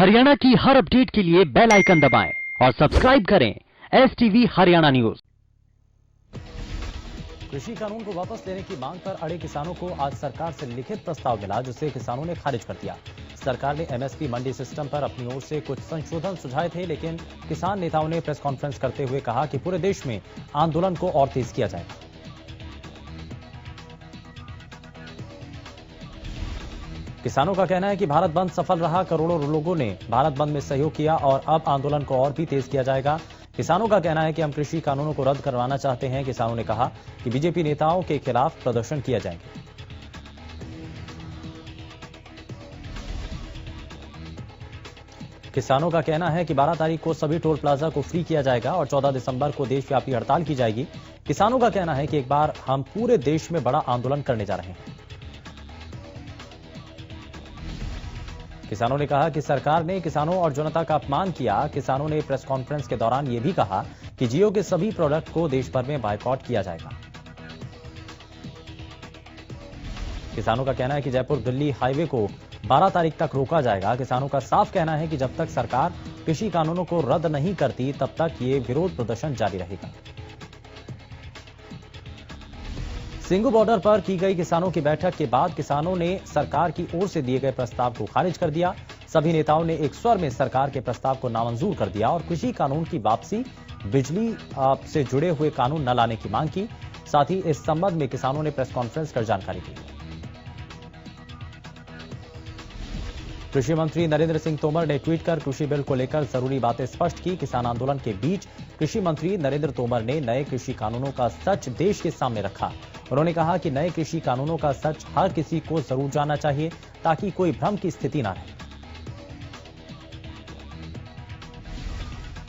हरियाणा की हर अपडेट के लिए बेल आइकन दबाएं और सब्सक्राइब करें STV हरियाणा न्यूज। कृषि कानून को वापस लेने की मांग पर अड़े किसानों को आज सरकार से लिखित प्रस्ताव मिला, जिसे किसानों ने खारिज कर दिया। सरकार ने MSP मंडी सिस्टम पर अपनी ओर से कुछ संशोधन सुझाए थे, लेकिन किसान नेताओं ने प्रेस कॉन्फ्रेंस करते हुए कहा कि पूरे देश में आंदोलन को और तेज किया जाएगा। किसानों का कहना है कि भारत बंद सफल रहा, करोड़ों लोगों ने भारत बंद में सहयोग किया और अब आंदोलन को और भी तेज किया जाएगा। किसानों का कहना है कि हम कृषि कानूनों को रद्द करवाना चाहते हैं। किसानों ने कहा कि बीजेपी नेताओं के खिलाफ प्रदर्शन किया जाएगा। किसानों का कहना है कि 12 तारीख को सभी टोल प्लाजा को फ्री किया जाएगा और 14 दिसंबर को देशव्यापी हड़ताल की जाएगी। किसानों का कहना है कि एक बार हम पूरे देश में बड़ा आंदोलन करने जा रहे हैं। किसानों ने कहा कि सरकार ने किसानों और जनता का अपमान किया। किसानों ने प्रेस कॉन्फ्रेंस के दौरान यह भी कहा कि जियो के सभी प्रोडक्ट को देश भर में बायकॉट किया जाएगा। किसानों का कहना है कि जयपुर दिल्ली हाईवे को 12 तारीख तक रोका जाएगा। किसानों का साफ कहना है कि जब तक सरकार कृषि कानूनों को रद्द नहीं करती, तब तक ये विरोध प्रदर्शन जारी रहेगा। सिंगू बॉर्डर पर की गई किसानों की बैठक के बाद किसानों ने सरकार की ओर से दिए गए प्रस्ताव को खारिज कर दिया। सभी नेताओं ने एक स्वर में सरकार के प्रस्ताव को नामंजूर कर दिया और कृषि कानून की वापसी, बिजली से जुड़े हुए कानून न लाने की मांग की। साथ ही इस संबंध में किसानों ने प्रेस कॉन्फ्रेंस कर जानकारी दी। कृषि मंत्री नरेंद्र सिंह तोमर ने ट्वीट कर कृषि बिल को लेकर जरूरी बातें स्पष्ट की। किसान आंदोलन के बीच कृषि मंत्री नरेंद्र तोमर ने नए कृषि कानूनों का सच देश के सामने रखा। उन्होंने कहा कि नए कृषि कानूनों का सच हर किसी को जरूर जानना चाहिए, ताकि कोई भ्रम की स्थिति न रहे।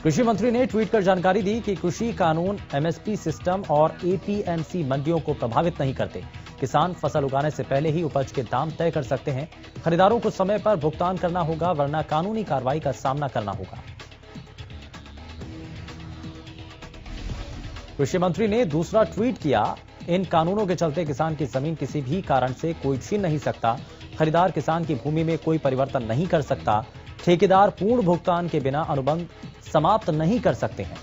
कृषि मंत्री ने ट्वीट कर जानकारी दी कि कृषि कानून MSP सिस्टम और APMC मंडियों को प्रभावित नहीं करते। किसान फसल उगाने से पहले ही उपज के दाम तय कर सकते हैं। खरीदारों को समय पर भुगतान करना होगा, वरना कानूनी कार्रवाई का सामना करना होगा। कृषि मंत्री ने दूसरा ट्वीट किया, इन कानूनों के चलते किसान की जमीन किसी भी कारण से कोई छीन नहीं सकता। खरीदार किसान की भूमि में कोई परिवर्तन नहीं कर सकता। ठेकेदार पूर्ण भुगतान के बिना अनुबंध समाप्त नहीं कर सकते हैं।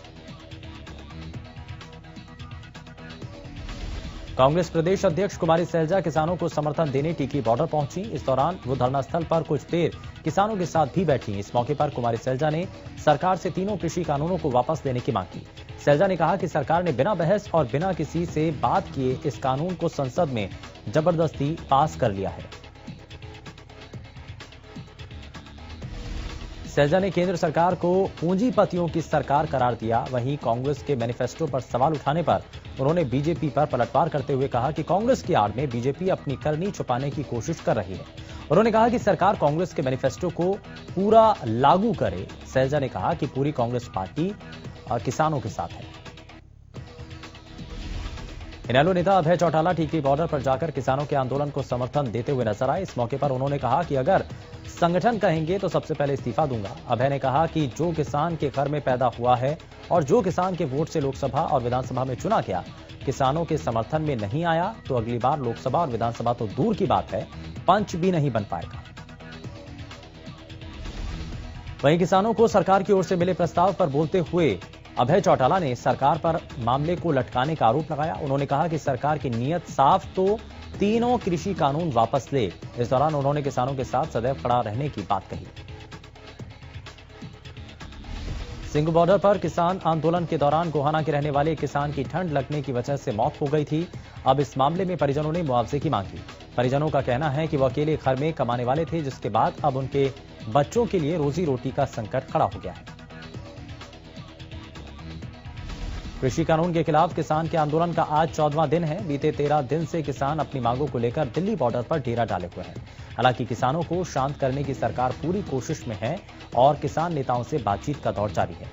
कांग्रेस प्रदेश अध्यक्ष कुमारी सैलजा किसानों को समर्थन देने टिकरी बॉर्डर पहुंची। इस दौरान वो धरना स्थल पर कुछ देर किसानों के साथ भी बैठी। इस मौके पर कुमारी सैलजा ने सरकार से तीनों कृषि कानूनों को वापस लेने की मांग की। सैलजा ने कहा कि सरकार ने बिना बहस और बिना किसी से बात किए इस कानून को संसद में जबरदस्ती पास कर लिया है। सैलजा ने केंद्र सरकार को पूंजीपतियों की सरकार करार दिया। वहीं कांग्रेस के मैनिफेस्टो पर सवाल उठाने पर उन्होंने बीजेपी पर पलटवार करते हुए कहा कि कांग्रेस की आड़ में बीजेपी अपनी करनी छुपाने की कोशिश कर रही है। उन्होंने कहा कि सरकार कांग्रेस के मैनिफेस्टो को पूरा लागू करे। सैलजा ने कहा कि पूरी कांग्रेस पार्टी किसानों के साथ है। इनेलो नेता अभय चौटाला टिकरी बॉर्डर पर जाकर किसानों के आंदोलन को समर्थन देते हुए नजर आए। इस मौके पर उन्होंने कहा कि अगर संगठन कहेंगे तो सबसे पहले इस्तीफा दूंगा। अभय ने कहा कि जो किसान के घर में पैदा हुआ है और जो किसान के वोट से लोकसभा और विधानसभा में चुना गया, किसानों के समर्थन में नहीं आया तो अगली बार लोकसभा और विधानसभा तो दूर की बात है, पंच भी नहीं बन पाएगा। वहीं किसानों को सरकार की ओर से मिले प्रस्ताव पर बोलते हुए अभय चौटाला ने सरकार पर मामले को लटकाने का आरोप लगाया। उन्होंने कहा कि सरकार की नीयत साफ तो तीनों कृषि कानून वापस ले। इस दौरान उन्होंने किसानों के साथ सदैव खड़ा रहने की बात कही। सिंगू बॉर्डर पर किसान आंदोलन के दौरान गोहाना के रहने वाले किसान की ठंड लगने की वजह से मौत हो गई थी। अब इस मामले में परिजनों ने मुआवजे की मांग की। परिजनों का कहना है कि वो अकेले घर में कमाने वाले थे, जिसके बाद अब उनके बच्चों के लिए रोजी रोटी का संकट खड़ा हो गया है। कृषि कानून के खिलाफ किसान के आंदोलन का आज 14वां दिन है। बीते 13 दिन से किसान अपनी मांगों को लेकर दिल्ली बॉर्डर पर डेरा डाले हुए हैं। हालांकि किसानों को शांत करने की सरकार पूरी कोशिश में है और किसान नेताओं से बातचीत का दौर जारी है।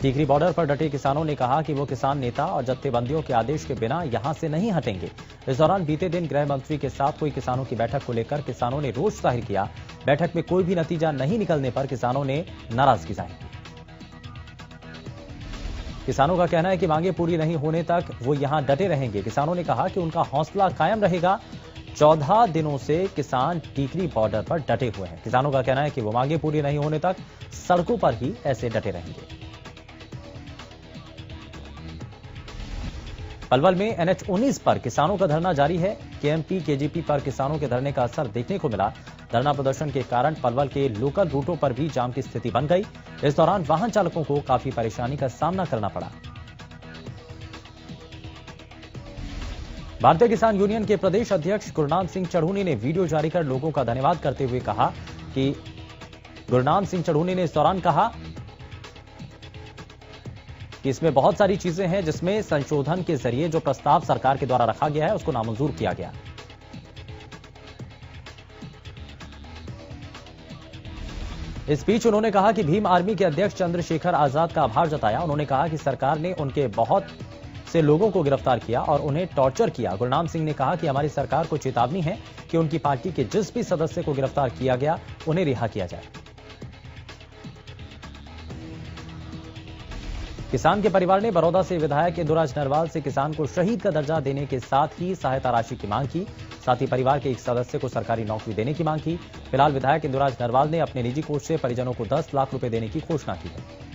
टिकरी बॉर्डर पर डटे किसानों ने कहा कि वो किसान नेता और जत्थेबंदियों के आदेश के बिना यहां से नहीं हटेंगे। इस दौरान बीते दिन गृह मंत्री के साथ हुई किसानों की बैठक को लेकर किसानों ने रोष जाहिर किया। बैठक में कोई भी नतीजा नहीं निकलने पर किसानों ने नाराजगी जाहिर की। किसानों का कहना है कि मांगे पूरी नहीं होने तक वो यहां डटे रहेंगे। किसानों ने कहा कि उनका हौसला कायम रहेगा। 14 दिनों से किसान टीकरी बॉर्डर पर डटे हुए हैं। किसानों का कहना है कि वो मांगे पूरी नहीं होने तक सड़कों पर ही ऐसे डटे रहेंगे। पलवल में NH-19 पर किसानों का धरना जारी है। KMP KGP पर किसानों के धरने का असर देखने को मिला। धरना प्रदर्शन के कारण पलवल के लोकल रूटों पर भी जाम की स्थिति बन गई। इस दौरान वाहन चालकों को काफी परेशानी का सामना करना पड़ा। भारतीय किसान यूनियन के प्रदेश अध्यक्ष गुरनाम सिंह चढ़ूनी ने वीडियो जारी कर लोगों का धन्यवाद करते हुए कहा कि गुरनाम सिंह चढ़ूनी ने इस दौरान कहा कि इसमें बहुत सारी चीजें हैं जिसमें संशोधन के जरिए जो प्रस्ताव सरकार के द्वारा रखा गया है उसको नामंजूर किया गया। इस बीच उन्होंने कहा कि भीम आर्मी के अध्यक्ष चंद्रशेखर आजाद का आभार जताया। उन्होंने कहा कि सरकार ने उनके बहुत से लोगों को गिरफ्तार किया और उन्हें टॉर्चर किया। गुरनाम सिंह ने कहा कि हमारी सरकार को चेतावनी है कि उनकी पार्टी के जिस भी सदस्य को गिरफ्तार किया गया उन्हें रिहा किया जाए। किसान के परिवार ने बड़ौदा से विधायक इंदुराज नरवाल से किसान को शहीद का दर्जा देने के साथ ही सहायता राशि की मांग की। साथ ही परिवार के एक सदस्य को सरकारी नौकरी देने की मांग की। फिलहाल विधायक इंदुराज नरवाल ने अपने निजी कोष से परिजनों को 10 लाख रुपए देने की घोषणा की है।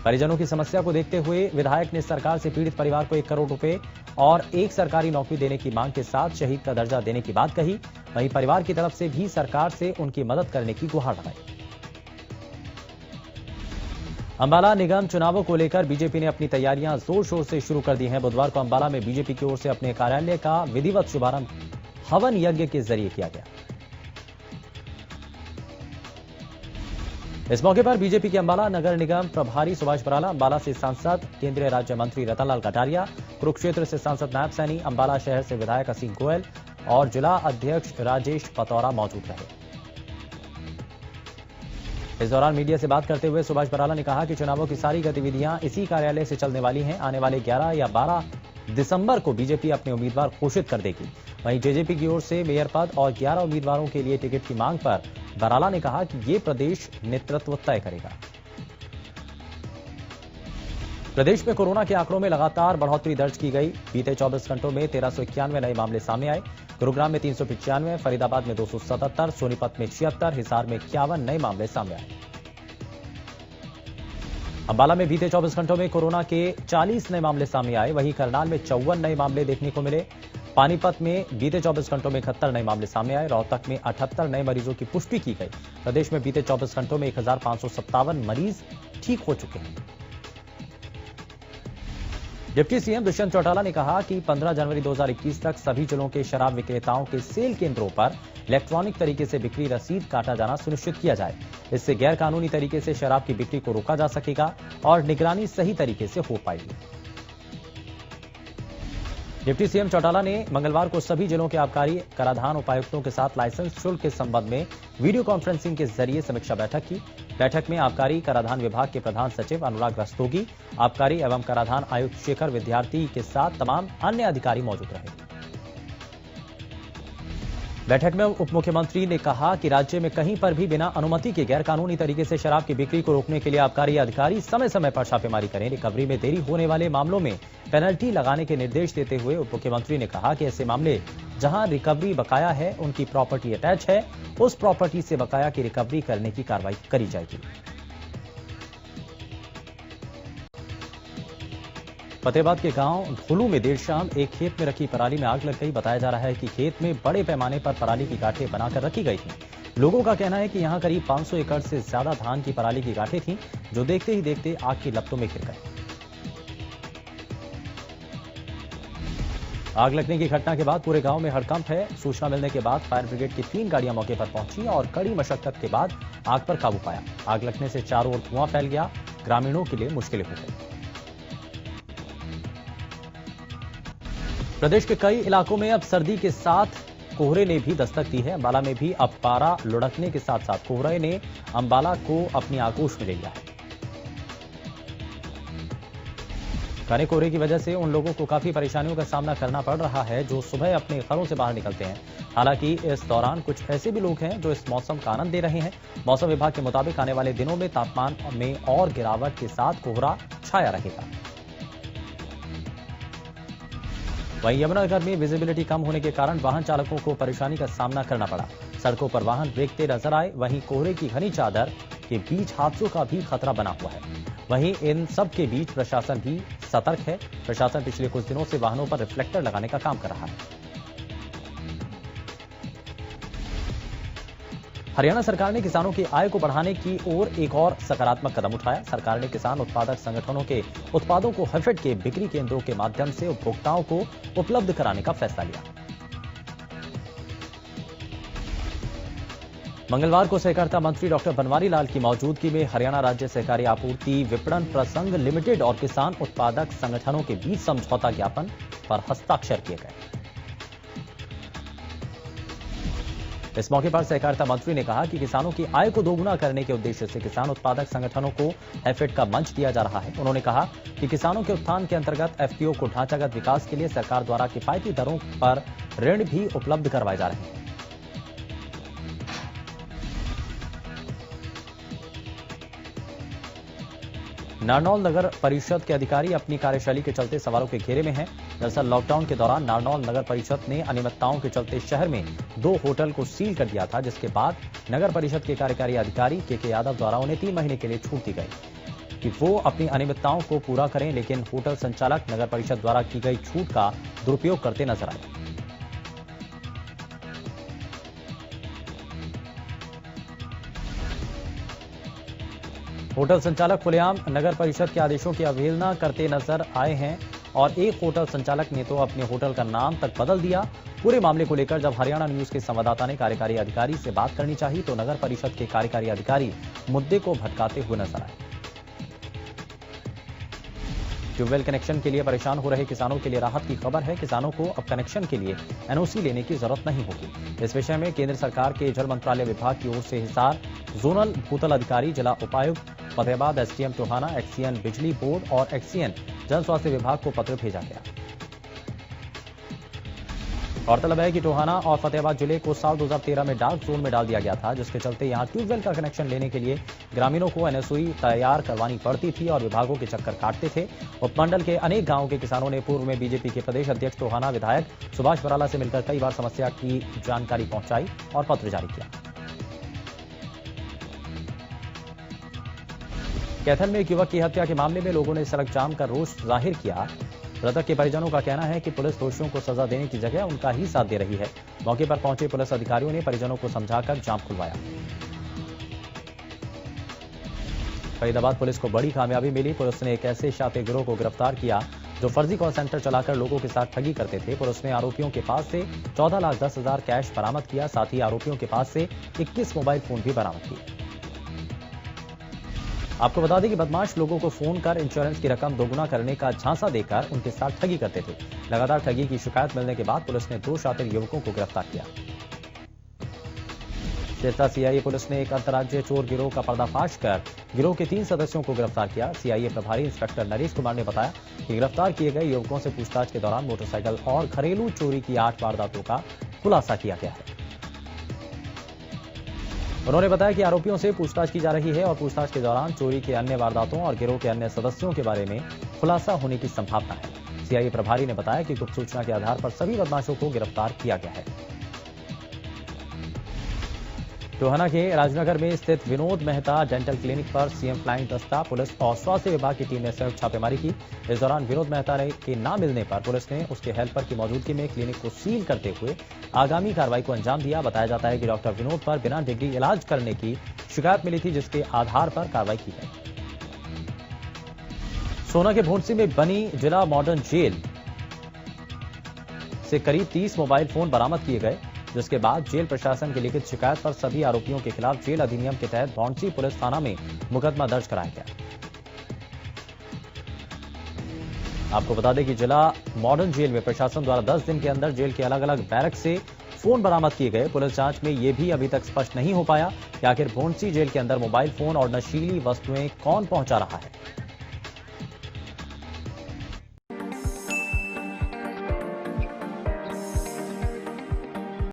परिजनों की समस्या को देखते हुए विधायक ने सरकार से पीड़ित परिवार को 1 करोड़ रुपए और एक सरकारी नौकरी देने की मांग के साथ शहीद का दर्जा देने की बात कही। वहीं परिवार की तरफ से भी सरकार से उनकी मदद करने की गुहार लगाई। अंबाला निगम चुनावों को लेकर बीजेपी ने अपनी तैयारियां जोर शोर से शुरू कर दी हैं। बुधवार को अंबाला में बीजेपी की ओर से अपने कार्यालय का विधिवत शुभारंभ हवन यज्ञ के जरिए किया गया। इस मौके पर बीजेपी के अंबाला नगर निगम प्रभारी सुभाष बराला, अंबाला से सांसद केंद्रीय राज्य मंत्री रतनलाल कटारिया, कुरुक्षेत्र से सांसद नायब सैनी, अंबाला शहर से विधायक असीम गोयल और जिला अध्यक्ष राजेश पतौरा मौजूद रहे। इस दौरान मीडिया से बात करते हुए सुभाष बराला ने कहा कि चुनावों की सारी गतिविधियां इसी कार्यालय से चलने वाली हैं। आने वाले 11 या 12 दिसंबर को बीजेपी अपने उम्मीदवार घोषित कर देगी। वहीं जेजेपी की ओर से मेयर पद और 11 उम्मीदवारों के लिए टिकट की मांग पर बराला ने कहा कि ये प्रदेश नेतृत्व तय करेगा। प्रदेश में कोरोना के आंकड़ों में लगातार बढ़ोतरी दर्ज की गई। बीते 24 घंटों में 1391 नए मामले सामने आए। गुरुग्राम में 395, फरीदाबाद में 277, सोनीपत में 76, हिसार में 51 नए मामले सामने आए। अंबाला में बीते 24 घंटों में कोरोना के 40 नए मामले सामने आए। वहीं करनाल में 54 नए मामले देखने को मिले। पानीपत में बीते 24 घंटों में 71 नए मामले सामने आए। रोहतक में 78 नए मरीजों की पुष्टि की गई। प्रदेश में बीते 24 घंटों में 1557 मरीज ठीक हो चुके हैं। डिप्टी सीएम दुष्यंत चौटाला ने कहा कि 15 जनवरी 2021 तक सभी जिलों के शराब विक्रेताओं के सेल केंद्रों पर इलेक्ट्रॉनिक तरीके से बिक्री रसीद काटा जाना सुनिश्चित किया जाए। इससे गैर कानूनी तरीके से शराब की बिक्री को रोका जा सकेगा और निगरानी सही तरीके से हो पाएगी। डिप्टी सीएम चौटाला ने मंगलवार को सभी जिलों के आबकारी कराधान उपायुक्तों के साथ लाइसेंस शुल्क के संबंध में वीडियो कॉन्फ्रेंसिंग के जरिए समीक्षा बैठक की। बैठक में आबकारी कराधान विभाग के प्रधान सचिव अनुराग रस्तोगी, आबकारी एवं कराधान आयुक्त शेखर विद्यार्थी के साथ तमाम अन्य अधिकारी मौजूद रहे। बैठक में उप मुख्यमंत्री ने कहा कि राज्य में कहीं पर भी बिना अनुमति के गैर कानूनी तरीके से शराब की बिक्री को रोकने के लिए आबकारी अधिकारी समय समय पर छापेमारी करें। रिकवरी में देरी होने वाले मामलों में पेनल्टी लगाने के निर्देश देते हुए उप मुख्यमंत्री ने कहा कि ऐसे मामले जहां रिकवरी बकाया है, उनकी प्रॉपर्टी अटैच है, उस प्रॉपर्टी से बकाया की रिकवरी करने की कार्रवाई करी जाएगी। फतेहाबाद के गांव ढोलू में देर शाम एक खेत में रखी पराली में आग लग गई। बताया जा रहा है कि खेत में बड़े पैमाने पर पराली की गांठें बनाकर रखी गई थी। लोगों का कहना है कि यहां करीब 500 एकड़ से ज्यादा धान की पराली की गांठें थीं, जो देखते ही देखते आग की लपटों में घिर गए। आग लगने की घटना के बाद पूरे गांव में हड़कंप है। सूचना मिलने के बाद फायर ब्रिगेड की 3 गाड़ियां मौके पर पहुंची और कड़ी मशक्कत के बाद आग पर काबू पाया। आग लगने से चारों ओर धुआं फैल गया। ग्रामीणों के लिए मुश्किलें हो गई। प्रदेश के कई इलाकों में अब सर्दी के साथ कोहरे ने भी दस्तक दी है। अंबाला में भी अब पारा लुढ़कने के साथ साथ कोहरे ने अंबाला को अपनी आगोश में ले लिया है। घने कोहरे की वजह से उन लोगों को काफी परेशानियों का सामना करना पड़ रहा है जो सुबह अपने घरों से बाहर निकलते हैं। हालांकि इस दौरान कुछ ऐसे भी लोग हैं जो इस मौसम का आनंद ले रहे हैं। मौसम विभाग के मुताबिक आने वाले दिनों में तापमान में और गिरावट के साथ कोहरा छाया रहेगा। वहीं यमुनानगर में विजिबिलिटी कम होने के कारण वाहन चालकों को परेशानी का सामना करना पड़ा। सड़कों पर वाहन रेंगते नजर आए। वहीं कोहरे की घनी चादर के बीच हादसों का भी खतरा बना हुआ है। वहीं इन सब के बीच प्रशासन भी सतर्क है। प्रशासन पिछले कुछ दिनों से वाहनों पर रिफ्लेक्टर लगाने का काम कर रहा है। हरियाणा सरकार ने किसानों की आय को बढ़ाने की ओर एक और सकारात्मक कदम उठाया। सरकार ने किसान उत्पादक संगठनों के उत्पादों को हैफेड के बिक्री केंद्रों के माध्यम से उपभोक्ताओं को उपलब्ध कराने का फैसला लिया। मंगलवार को सहकारिता मंत्री डॉक्टर बनवारी लाल की मौजूदगी में हरियाणा राज्य सहकारी आपूर्ति विपणन प्रसंघ लिमिटेड और किसान उत्पादक संगठनों के बीच समझौता ज्ञापन पर हस्ताक्षर किए गए। इस मौके पर सहकारिता मंत्री ने कहा कि किसानों की आय को दोगुना करने के उद्देश्य से किसान उत्पादक संगठनों को हैफेड का मंच दिया जा रहा है। उन्होंने कहा कि किसानों के उत्थान के अंतर्गत एफपीओ को ढांचागत विकास के लिए सरकार द्वारा किफायती दरों पर ऋण भी उपलब्ध करवाए जा रहे हैं। नारनौल नगर परिषद के अधिकारी अपनी कार्यशैली के चलते सवालों के घेरे में हैं। दरअसल लॉकडाउन के दौरान नारनौल नगर परिषद ने अनियमितताओं के चलते शहर में 2 होटल को सील कर दिया था, जिसके बाद नगर परिषद के कार्यकारी अधिकारी के यादव द्वारा उन्हें 3 महीने के लिए छूट दी गई कि वो अपनी अनियमितताओं को पूरा करें, लेकिन होटल संचालक नगर परिषद द्वारा की गई छूट का दुरुपयोग करते नजर आए। होटल संचालक खुलेआम नगर परिषद के आदेशों की अवहेलना करते नजर आए हैं और एक होटल संचालक ने तो अपने होटल का नाम तक बदल दिया। पूरे मामले को लेकर जब हरियाणा न्यूज के संवाददाता ने कार्यकारी अधिकारी से बात करनी चाहिए तो नगर परिषद के कार्यकारी अधिकारी मुद्दे को भटकाते हुए नजर आए। ट्यूबवेल कनेक्शन के लिए परेशान हो रहे किसानों के लिए राहत की खबर है। किसानों को अब कनेक्शन के लिए एनओसी लेने की जरूरत नहीं होगी। इस विषय में केंद्र सरकार के जल मंत्रालय विभाग की ओर से हिसार जोनल भूतल अधिकारी, जिला उपायुक्त फतेहाबाद, एसडीएम टोहाना, एक्सीएन बिजली बोर्ड और एक्सीएन जन स्वास्थ्य विभाग को पत्र भेजा गया। गौरतलब है कि टोहाना और फतेहाबाद जिले को साल 2013 में डार्क जोन में डाल दिया गया था, जिसके चलते यहां ट्यूबवेल का कनेक्शन लेने के लिए ग्रामीणों को एनओसी तैयार करवानी पड़ती थी और विभागों के चक्कर काटते थे। उपमंडल के अनेक गांवों के किसानों ने पूर्व में बीजेपी के प्रदेश अध्यक्ष टोहाना विधायक सुभाष बराला से मिलकर कई बार समस्या की जानकारी पहुंचाई और पत्र जारी किया। कैथल में एक युवक की हत्या के मामले में लोगों ने सड़क जाम कर रोष जाहिर किया। मृतक के परिजनों का कहना है कि पुलिस दोषियों को सजा देने की जगह उनका ही साथ दे रही है। मौके पर पहुंचे पुलिस अधिकारियों ने परिजनों को समझाकर जाम खुलवाया। फरीदाबाद पुलिस को बड़ी कामयाबी मिली। पुलिस ने एक ऐसे शातिर गिरोह को गिरफ्तार किया जो फर्जी कॉल सेंटर चलाकर लोगों के साथ ठगी करते थे। पुलिस ने आरोपियों के पास से 14,10,000 कैश बरामद किया। साथ ही आरोपियों के पास से 21 मोबाइल फोन भी बरामद किए। आपको बता दें कि बदमाश लोगों को फोन कर इंश्योरेंस की रकम दोगुना करने का झांसा देकर उनके साथ ठगी करते थे। लगातार ठगी की शिकायत मिलने के बाद पुलिस ने 2 शातिर युवकों को गिरफ्तार किया। सिरसा सीआईए पुलिस ने एक अंतर्राज्यीय चोर गिरोह का पर्दाफाश कर गिरोह के 3 सदस्यों को गिरफ्तार किया। सीआईए प्रभारी इंस्पेक्टर नरेश कुमार ने बताया कि गिरफ्तार किए गए युवकों से पूछताछ के दौरान मोटरसाइकिल और घरेलू चोरी की 8 वारदातों का खुलासा किया गया है। उन्होंने बताया कि आरोपियों से पूछताछ की जा रही है और पूछताछ के दौरान चोरी के अन्य वारदातों और गिरोह के अन्य सदस्यों के बारे में खुलासा होने की संभावना है। सीआईए प्रभारी ने बताया कि गुप्त सूचना के आधार पर सभी बदमाशों को गिरफ्तार किया गया है। टोहाना के राजनगर में स्थित विनोद मेहता डेंटल क्लिनिक पर सीएम फ्लाइंग दस्ता, पुलिस और स्वास्थ्य विभाग की टीम ने संयुक्त छापेमारी की। इस दौरान विनोद मेहता के न मिलने पर पुलिस ने उसके हेल्पर की मौजूदगी में क्लिनिक को सील करते हुए आगामी कार्रवाई को अंजाम दिया। बताया जाता है कि डॉक्टर विनोद पर बिना डिग्री इलाज करने की शिकायत मिली थी, जिसके आधार पर कार्रवाई की गई। सोना के भोंडसी में बनी जिला मॉडर्न जेल से करीब 30 मोबाइल फोन बरामद किए गए, जिसके बाद जेल प्रशासन की लिखित शिकायत पर सभी आरोपियों के खिलाफ जेल अधिनियम के तहत भौंडसी पुलिस थाना में मुकदमा दर्ज कराया गया। आपको बता दें कि जिला मॉडर्न जेल में प्रशासन द्वारा 10 दिन के अंदर जेल के अलग अलग बैरक से फोन बरामद किए गए। पुलिस जांच में यह भी अभी तक स्पष्ट नहीं हो पाया कि आखिर भौंडसी जेल के अंदर मोबाइल फोन और नशीली वस्तुएं कौन पहुंचा रहा है।